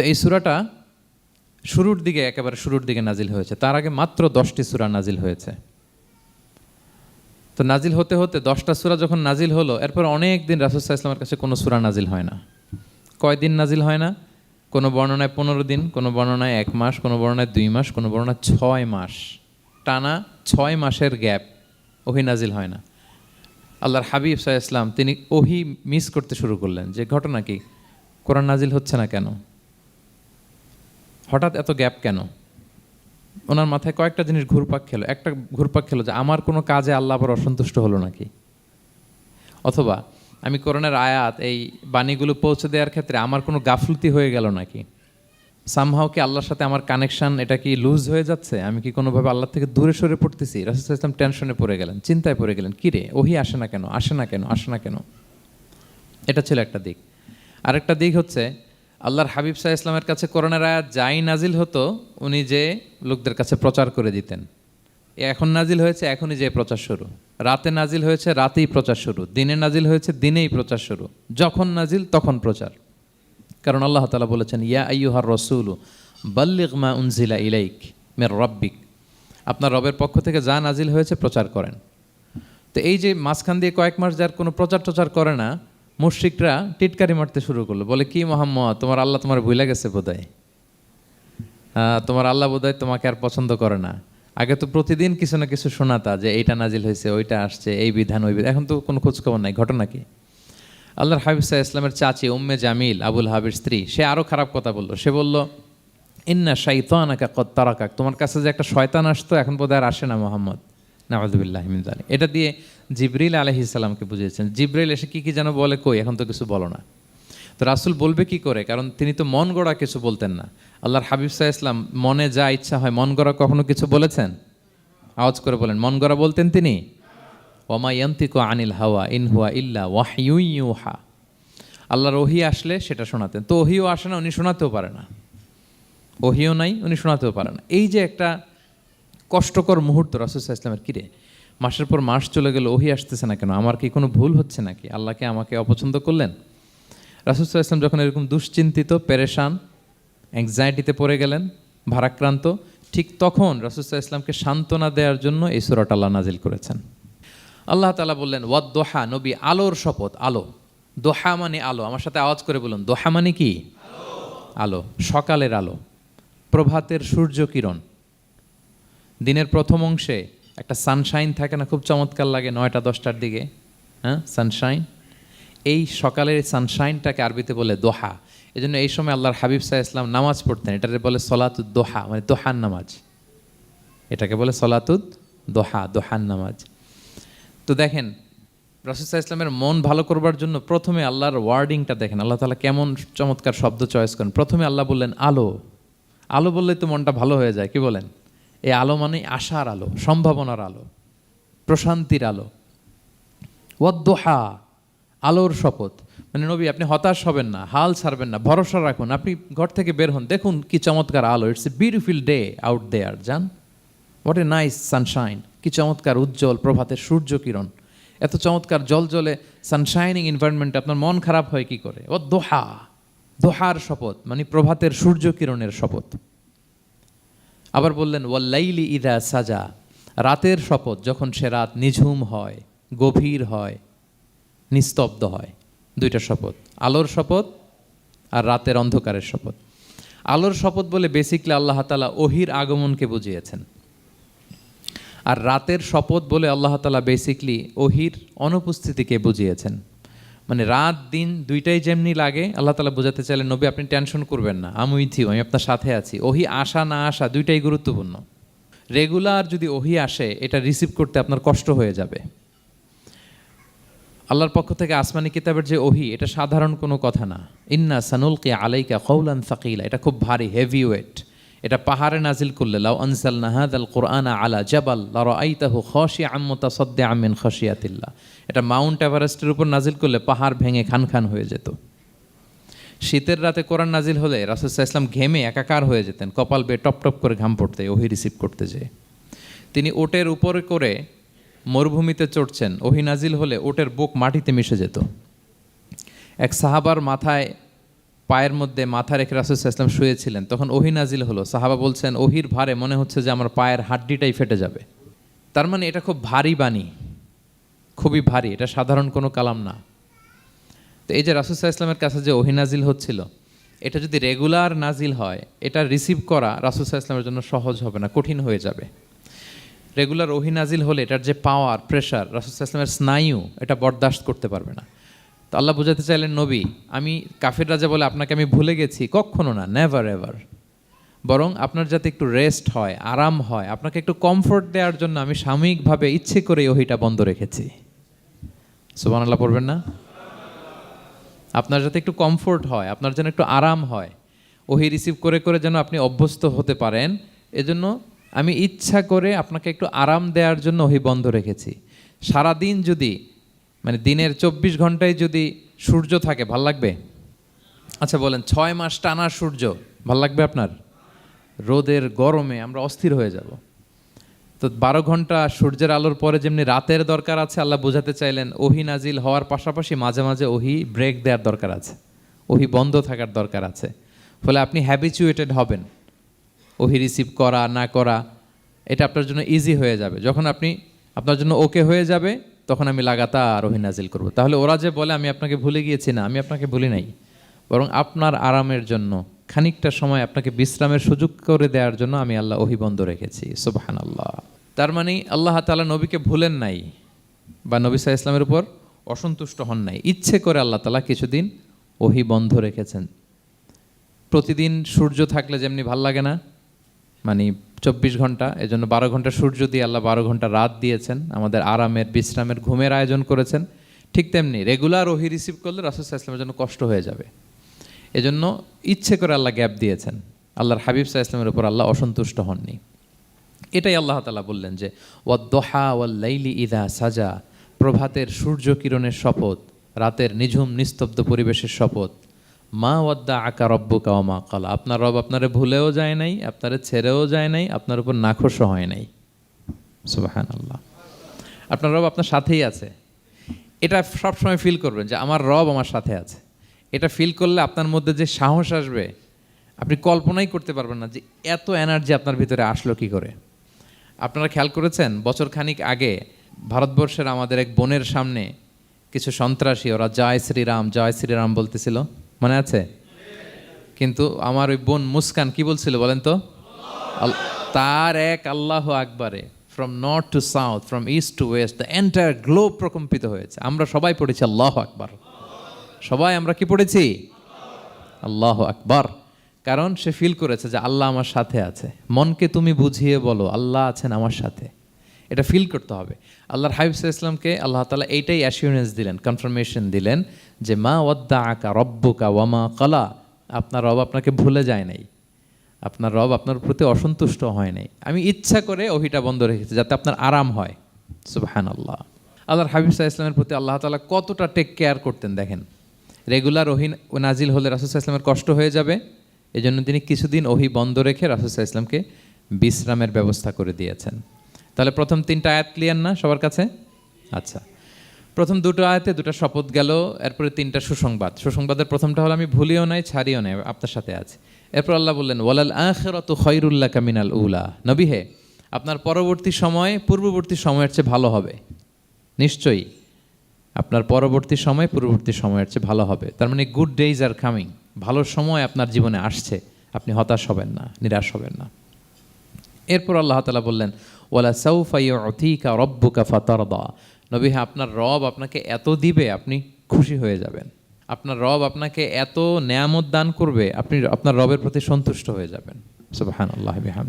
তো এই সূরাটা একেবারে শুরুর দিকে নাজিল হয়েছে। তার আগে মাত্র 10টি সূরা নাজিল হয়েছে। তো নাজিল হতে হতে 10টা সূরা যখন নাজিল হলো, এরপর অনেক দিন রাসূল সাল্লাল্লাহু আলাইহি ওয়াসাল্লামের কাছে কোনো সূরা নাজিল হয় না। কয়দিন নাজিল হয় না? কোনো বর্ণনায় 15 দিন, কোনো বর্ণনায় 1 মাস, কোনো বর্ণনায় 2 মাস, কোনো বর্ণনায় 6 মাস। টানা 6 মাসের গ্যাপ ওহী নাজিল হয় না। আল্লাহর হাবিব সাল্লাল্লাহু আলাইহি ওয়াসাল্লাম তিনি ওহী মিস করতে শুরু করলেন, যে ঘটনা কি, কোরআন নাজিল হচ্ছে না কেন, হঠাৎ এত গ্যাপ কেন? ওনার মাথায় কয়েকটা জিনিস ঘুরপাক খেলো। একটা ঘুরপাক খেলো যে আমার কোনো কাজে আল্লাহ আবার অসন্তুষ্ট হলো নাকি, অথবা আমি কোরআনের আয়াত এই বাণীগুলো পৌঁছে দেওয়ার ক্ষেত্রে আমার কোনো গাফলতি হয়ে গেল নাকি, সামহাও কি আল্লাহর সাথে আমার কানেকশন এটা কি লুজ হয়ে যাচ্ছে, আমি কি কোনোভাবে আল্লাহ থেকে দূরে সরে পড়তেছি। রাসূল সাল্লাল্লাহু আলাইহি ওয়াসাল্লাম টেনশনে পড়ে গেলেন, চিন্তায় পড়ে গেলেন, কিরে ওহী আসে না কেন, আসে না কেন, আসে না কেন। এটা ছিল একটা দিক। আরেকটা দিক হচ্ছে আল্লাহর হাবিব সাল্লাল্লাহু আলাইহি ওয়াসাল্লামের কাছে কোরআনের আয়াত যাই নাজিল হতো উনি যে লোকদের কাছে প্রচার করে দিতেন। এখন নাজিল হয়েছে এখনই যে প্রচার শুরু, রাতে নাজিল হয়েছে রাতেই প্রচার শুরু, দিনে নাজিল হয়েছে দিনেই প্রচার শুরু, যখন নাজিল তখন প্রচার। কারণ আল্লাহ তাআলা বলেছেন, ইয়া আইয়ুহার রাসূলু বাল্লিগ মা উনজিলা ইলাইক মির রাব্বিক, আপনার রবের পক্ষ থেকে যা নাজিল হয়েছে প্রচার করেন। তো এই যে মাঝখান দিয়ে কয়েক মাস যার কোনো প্রচার করে না, মুশরিকরা টিটকারি মারতে শুরু করলো, বলে কি মুহাম্মদ, তোমার আল্লাহ তোমার ভুলে গেছে বোধহয়, তোমার আল্লাহ বোধহয় তোমাকে আর পছন্দ করে না। আগে তো প্রতিদিন কিছু না কিছু শোনাতা যে এইটা নাজিল হয়েছে, ওইটা আসছে, এই বিধান ওই বিধান, এখন তো কোনো খোঁজখবর নাই। ঘটনা কি? আল্লাহর হাবিব সাল্লাল্লাহু আলাইহি ওয়াসাল্লামের চাচি উম্মে জামিল, আবুল হাবির স্ত্রী, সে আরও খারাপ কথা বললো। সে বলল, ইন্না শাইতানাকা কদ তারাকাক, তোমার কাছে যে একটা শয়তান আসতো এখন বোধহয় আর আসে না মুহাম্মদ, নাউযুবিল্লাহি মিন যালিক। এটা দিয়ে জিবরিল আলাইহিস সালামকে বুঝিয়েছেন। জিবরিল এসে কি যেন বলে, কই এখন তো কিছু বলো না। তো রাসূল বলবে কি করে, কারণ তিনি তো মন গড়া কিছু বলতেন না। আল্লাহর হাবিব সাল্লাল্লাহু আলাইহি ওয়াসাল্লাম মনে যা ইচ্ছা হয় মন গড়া কখনো কিছু বলেছেন? আওয়াজ করে বলেন, মন গড়া বলতেন তিনি? ওমা ইয়ান্তিকু আনিল হাওয়া ইন হুয়া ইল্লা ওয়াহয়ুন ইউহা। আল্লাহর ওহী আসলে সেটা শোনাতেন। তো ওহীও আসে না, উনি শোনাতেও পারে না, ওহীও নাই, উনি শোনাতেও পারে না। এই যে একটা কষ্টকর মুহূর্ত রাসূল সাল্লাল্লাহু আলাইহি ওয়াসাল্লামের, কিরে মাসের পর মাস চলে গেল ওহী আসতেছে না কেন, আমার কি কোনো ভুল হচ্ছে নাকি, আল্লাহকে আমাকে অপছন্দ করলেন? রাসূল সাল্লাল্লাহু আলাইহি ওয়াসাল্লাম যখন এরকম দুশ্চিন্তিত, পেরেশান, অ্যাংজাইটিতে পড়ে গেলেন, ভারাক্রান্ত, ঠিক তখন রাসূল সাল্লাল্লাহু আলাইহি ওয়াসাল্লামকে সান্ত্বনা দেওয়ার জন্য এই সূরাটা আল্লাহ নাজিল করেছেন। আল্লাহ তাআলা বললেন, ওয়াদ-দোহা, নবী আলোর শপথ। আলো, দোহা মানে আলো। আমার সাথে আওয়াজ করে বলুন, দোহা মানে কি? আলো, সকালের আলো, প্রভাতের সূর্য কিরণ। দিনের প্রথম অংশে একটা সানশাইন থাকে না, খুব চমৎকার লাগে 9টা-10টার দিকে, হ্যাঁ, সানশাইন। এই সকালের সানশাইনটাকে আরবিতে বলে দোহা। এই জন্য এই সময় আল্লাহর হাবিব সাল্লাল্লাহু আলাইহি ওয়াসাল্লাম নামাজ পড়তেন, এটাকে বলে সলাতুদ দোহা, মানে দোহার নামাজ। এটাকে বলে সলাতুদ দোহা, দোহার নামাজ। তো দেখেন রাসূল সাল্লাল্লাহু আলাইহি ওয়াসাল্লামের মন ভালো করবার জন্য প্রথমে আল্লাহর ওয়ার্ডিংটা দেখেন, আল্লাহ তাআলা কেমন চমৎকার শব্দ চয়েস করেন। প্রথমে আল্লাহ বললেন আলো। আলো বললেই তো মনটা ভালো হয়ে যায়, কি বলেন? এই আলো মানে আশার আলো, সম্ভাবনার আলো, প্রশান্তির আলো। ওয়াদ-দোহা, আলোর শপথ, মানে নবী আপনি হতাশ হবেন না, হাল ছাড়বেন না, ভরসা রাখুন। আপনি ঘর থেকে বের হন, দেখুন কি চমৎকার আলো, it's a beautiful day out there, যান, হোয়াট এ নাইস সানশাইন, কি চমৎকার উজ্জ্বল প্রভাতের সূর্য কিরণ, এত চমৎকার জলজলে সানশাইনিং এনভায়রনমেন্টে আপনার মন খারাপ হয় কি করে? ও দোহা, দোহার শপথ মানে প্রভাতের সূর্য কিরণের শপথ। আবার বললেন ওয়াল্লাইলি ইযা সাজা, রাতের শপথ, যখন সে রাত নিঝুম হয়, গভীর হয়, নিস্তব্ধ হয়। দুইটা শপথ, আলোর শপথ আর রাতের অন্ধকারের শপথ। আলোর শপথ বলে বেসিকলি আল্লাহ তাআলা ওহীর আগমনকে বুঝিয়েছেন, আর রাতের শপথ বলে আল্লাহ তাআলা বেসিকলি ওহীর অনুপস্থিতিকে বুঝিয়েছেন। মানে রাত দিন দুইটাই যেমনি লাগে, আল্লাহ তাআলা বোঝাতে চাইলেন নবী আপনি টেনশন করবেন না, আমি উইথ ইউ, আমি আপনার সাথে আছি। ওহী আসা না আসা দুইটাই গুরুত্বপূর্ণ। রেগুলার যদি ওহী আসে এটা রিসিভ করতে আপনার কষ্ট হয়ে যাবে। আল্লাহর পক্ষ থেকে আসমানি কিতাবের যে ওহী, এটা সাধারণ কোনো কথা না। ইন্না সানুলকি আলাইকা কওলান সাকিলা, এটা খুব ভারী, হেভি ওয়েট। এটা পাহাড়ে নাজিল করলে, লাউ আনজালনা হাযাল কুরআনা আলা জাবাল লারাআইতাহু খাশিআম মুতাসাদ্দিআম মিন খাশিয়াতিল্লাহ, এটা মাউন্ট এভারেস্টের উপর নাজিল করলে পাহাড় ভেঙে খান খান হয়ে যেত। শীতের রাতে কোরআন নাজিল হলে রাসূল সাল্লাল্লাহু আলাইহি ওয়াসাল্লাম ঘেমে একাকার হয়ে যেতেন, কপাল বেয়ে টপ টপ করে ঘাম পড়তে ওহী রিসিভ করতে যেয়ে। তিনি ওটের উপরে করে মরুভূমিতে চড়ছেন, ওহী নাজিল হলে ওটের বুক মাটিতে মিশে যেত। এক সাহাবার মাথায় পায়ের মধ্যে মাথা রেখে রাসূল সাল্লাল্লাহু আলাইহি ওয়াসাল্লাম শুয়েছিলেন, তখন ওহী নাজিল হলো। সাহাবা বলছেন ওহির ভারে মনে হচ্ছে যে আমার পায়ের হাড্ডিটাই ফেটে যাবে। তার মানে এটা খুব ভারী বাণী, খুবই ভারী, এটা সাধারণ কোনো কালাম না। তো এই যে রাসূল সাল্লাল্লাহু আলাইহি ওয়াসাল্লামের কাছে যে ওহী নাজিল হচ্ছিল, এটা যদি রেগুলার নাজিল হয়, এটা রিসিভ করা রাসূল সাল্লাল্লাহু আলাইহি ওয়াসাল্লামের জন্য সহজ হবে না, কঠিন হয়ে যাবে। রেগুলার ওহী নাজিল হলে এটার যে পাওয়ার, প্রেশার, রাসূল সাল্লাল্লাহু আলাইহি ওয়াসাল্লামের স্নায়ু এটা বরদাস্ত করতে পারবে না। তো আল্লাহ বোঝাতে চাইলেন, নবী, আমি কাফির রাজা বলে আপনাকে আমি ভুলে গেছি, কখনো না, নেভার এভার। বরং আপনার যাতে একটু রেস্ট হয়, আরাম হয়, আপনাকে একটু কমফোর্ট দেওয়ার জন্য আমি সাময়িকভাবে ইচ্ছে করে ওহিটা বন্ধ রেখেছি। সুবহানাল্লাহ পড়বেন না? আপনার যাতে একটু কমফোর্ট হয়, আপনার যেন একটু আরাম হয়, ওহি রিসিভ করে করে যেন আপনি অভ্যস্ত হতে পারেন, এজন্য আমি ইচ্ছা করে আপনাকে একটু আরাম দেওয়ার জন্য ওহি বন্ধ রেখেছি। সারাদিন যদি, মানে দিনের 24 ঘন্টায় যদি সূর্য থাকে, ভাল লাগবে? আচ্ছা বলেন, 6 মাস টানা সূর্য ভাল লাগবে আপনার? রোদের গরমে আমরা অস্থির হয়ে যাব। তো 12 ঘন্টা সূর্যের আলোর পরে যেমনি রাতের দরকার আছে, আল্লাহ বোঝাতে চাইলেন ওহি নাজিল হওয়ার পাশাপাশি মাঝে মাঝে ওহি ব্রেক দেওয়ার দরকার আছে, ওহি বন্ধ থাকার দরকার আছে। ফলে আপনি হ্যাবিচুয়েটেড হবেন, ওহি রিসিভ করা না করা এটা আপনার জন্য ইজি হয়ে যাবে। যখন আপনার জন্য ওকে হয়ে যাবে, তখন আমি লাগাতার ওহি নাজিল করব। তাহলে ওরা যে বলে আমি আপনাকে ভুলে গিয়েছি, না, আমি আপনাকে ভুলি নাই, বরং আপনার আরামের জন্য খানিকটা সময় আপনাকে বিশ্রামের সুযোগ করে দেওয়ার জন্য আমি আল্লাহ ওহি বন্ধ রেখেছি। সুবহানাল্লাহ। তার মানে আল্লাহ তাআলা নবীকে ভুলেন নাই বা নবী সাল্লাল্লাহু আলাইহি ওয়াসাল্লামের উপর অসন্তুষ্ট হন নাই, ইচ্ছে করে আল্লাহ তাআলা কিছুদিন ওহি বন্ধ রেখেছেন। প্রতিদিন সূর্য থাকলে যেমনি ভাল লাগে না, মানে 24 ঘন্টা, এজন্য 12 ঘন্টা সূর্য দিয়ে আল্লাহ 12 ঘন্টা রাত দিয়েছেন, আমাদের আরামের, বিশ্রামের, ঘুমের আয়োজন করেছেন। ঠিক তেমনি রেগুলার ওহি রিসিভ করলে রাসূল সাল্লাল্লাহু আলাইহি ওয়াসাল্লামের জন্য কষ্ট হয়ে যাবে, এজন্য ইচ্ছে করে আল্লাহ গ্যাপ দিয়েছেন। আল্লাহর হাবিব সাল্লাল্লাহু আলাইহি ওয়াসাল্লামের উপর আল্লাহ অসন্তুষ্ট হননি। এটাই আল্লাহ তাআলা বললেন যে ওয়াদ-দুহা ওয়াল-লাইলি ইযা সাজা, প্রভাতের সূর্য কিরণের শপথ, রাতের নিঝুম নিস্তব্ধ পরিবেশের শপথ। মা ওয়াদ্দাআকা রাব্বুকা ওয়া মা ক্বালা, আপনার রব আপনারে ভুলেও যায় নাই, আপনারে ছেড়েও যায় নাই, আপনার উপর নাখোশও হয় নাই। সুবহানাল্লাহ। আপনার রব আপনার সাথেই আছে, এটা সবসময় ফিল করবেন যে আমার রব আমার সাথে আছে। এটা ফিল করলে আপনার মধ্যে যে সাহস আসবে, আপনি কল্পনাই করতে পারবেন না যে এত এনার্জি আপনার ভিতরে আসলো কি করে। আপনারা খেয়াল করেছেন, বছর খানিক আগে ভারতবর্ষের আমাদের এক বোনের সামনে কিছু সন্ত্রাসী, ওরা জয় শ্রীরাম জয় শ্রীরাম বলতেছিল, মনে আছে? কিন্তু আমার ওই বোন মুস্কান কি বলছিল বলেন তো? তার এক আল্লাহ আকবারে from north to south, from east to west, the entire globe প্রকম্পিত হয়েছে। আমরা সবাই পড়েছি আল্লাহ আকবার, সবাই আমরা কি পড়েছি? আল্লাহ আকবার। কারণ সে ফিল করেছে যে আল্লাহ আমার সাথে আছে। মনকে তুমি বুঝিয়ে বলো আল্লাহ আছেন আমার সাথে, এটা ফিল করতে হবে। আল্লাহর হাবিব সাল্লাল্লাহু আলাইহি ওয়াসাল্লামকে আল্লাহ তাআলা এইটাই অ্যাসিউরেন্স দিলেন, কনফার্মেশন দিলেন যে মা ওয়াদ্দাআকা রাব্বুকা ওয়া মা ক্বালা, আপনার রব আপনাকে ভুলে যায় নাই, আপনার রব আপনার প্রতি অসন্তুষ্ট হয় নাই। আমি ইচ্ছা করে ওহিটা বন্ধ রেখেছি যাতে আপনার আরাম হয়। সুবহানাল্লাহ। আল্লাহর হাবিব সাল্লাল্লাহু আলাইহি ওয়াসাল্লামের প্রতি আল্লাহ তাআলা কতটা টেক কেয়ার করতেন দেখেন। রেগুলার ওহি নাজিল হলে রাসূল সাল্লাল্লাহু আলাইহি ওয়াসাল্লামের কষ্ট হয়ে যাবে, এজন্য তিনি কিছুদিন ওহি বন্ধ রেখে রাসূল সাল্লাল্লাহু আলাইহি ওয়াসাল্লামকে বিশ্রামের ব্যবস্থা করে দিয়েছেন। তাহলে প্রথম 3টা আয়াত ক্লিয়ার না সবার কাছে? আচ্ছা, প্রথম 2টো আয়াতে 2টা শপথ গেল, এরপরে 3টা সুসংবাদ। সুসংবাদের প্রথমটা হলো আমি ভুলিও নাই ছাড়িও নাই, আপনার সাথে আছে। এরপর আল্লাহ বললেন ওয়ালাল আখিরাতু খায়রুল লাকা মিনাল উলা, নবী হে, আপনার পরবর্তী সময় পূর্ববর্তী সময়ের চেয়ে ভালো হবে। নিশ্চয়ই আপনার পরবর্তী সময় পূর্ববর্তী সময়ের চেয়ে ভালো হবে। তার মানে গুড ডেইজ আর কামিং, ভালো সময় আপনার জীবনে আসছে, আপনি হতাশ হবেন না, নিরাশ হবেন না। এরপর আল্লাহ তাআলা বললেন ওয়ালা সাউফা ইউতিকা রাব্বুকা ফাতারদা, নবী হ্যাঁ, আপনার রব আপনাকে এত দিবে আপনি খুশি হয়ে যাবেন। আপনার রব আপনাকে এত নেয়ামত দান করবে, আপনি আপনার রবের প্রতি সন্তুষ্ট হয়ে যাবেন। সুবহানাল্লাহি ওয়া বিহামদিহি।